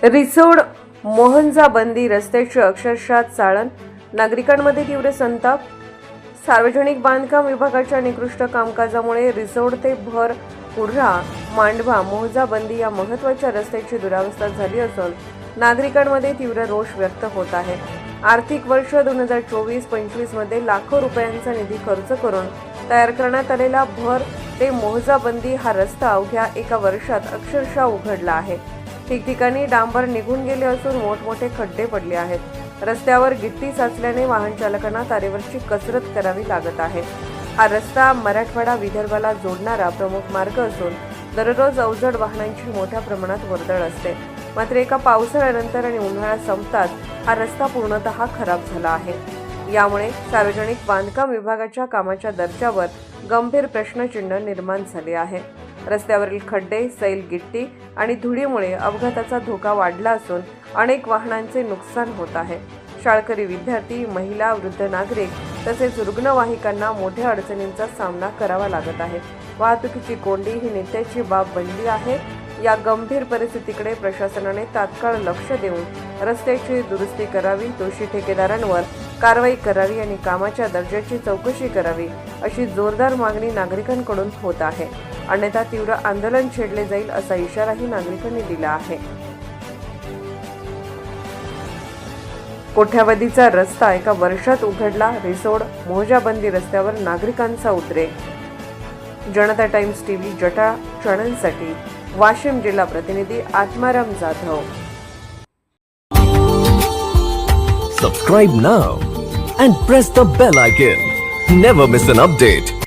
रिसोड मोहंजा बंदी रस्त्याची अक्षरशः चाळण, नागरिकांमध्ये तीव्र संताप. सार्वजनिक बांधकाम विभागाच्या निकृष्ट कामकाजामुळे रिसोड ते भर कुर्हा मांडवा मोहंजा बंदी या महत्त्वाच्या रस्त्याची दुरावस्था झाली असून नागरिकांमध्ये तीव्र रोष व्यक्त होत आहे. आर्थिक वर्ष 2024-25 मध्ये लाखो रुपयांचा निधी खर्च करून तयार करण्यात आलेला भर ते मोहंजा बंदी हा रस्ता अवघ्या एका वर्षात अक्षरशः उघडला आहे. ठिकठिकाणी डांबर निघून गेले असून मोठमोठे खड्डे पडले आहेत. रस्त्यावर गिट्टी साचल्याने वाहन चालकांना तारेवरची कसरत करावी लागत आहे. हा रस्ता मराठवाडा विदर्भाला जोडणारा प्रमुख मार्ग असून दररोज अवजड वाहनांची मोठ्या प्रमाणात वर्दळ असते. मात्र एका पावसाळ्यानंतर आणि उन्हाळा संपताच हा रस्ता पूर्णतः खराब झाला आहे. यामुळे सार्वजनिक बांधकाम विभागाच्या कामाच्या दर्जावर गंभीर प्रश्नचिन्ह निर्माण झाले आहे. रस्त्यावरील खड्डे, सैल गिट्टी आणि धुळीमुळे अपघाताचा धोका वाढला असून अनेक वाहनांचे नुकसान होत आहे. शाळकरी विद्यार्थी, महिला, वृद्ध नागरिक तसेच रुग्णवाहिकांना मोठ्या अडचणींचा सामना करावा लागत आहे. वाहतुकीची कोंडी ही नित्याची बाब बनली आहे. या गंभीर परिस्थितीकडे प्रशासनाने तात्काळ लक्ष देऊन रस्त्याची दुरुस्ती करावी, दोषी ठेकेदारांवर कारवाई करावी आणि कामाच्या दर्जाची चौकशी करावी अशी जोरदार मागणी नागरिकांकडून होत आहे. अन्यथा तीव्र आंदोलन छेडले जाईल असा इशाराही नागरिकांनी दिला आहे. कोट्यावधीचा रस्ता एका वर्षात उघडला. रिसोड मोहंजा बंदी रस्त्यावर नागरिकांचा उद्रेक. जनता टाइम्स टीव्ही जटा चॅनलसाठी वाशिम जिल्हा प्रतिनिधी Atmaram Jadhav. Subscribe now and press the bell icon. Never miss an update.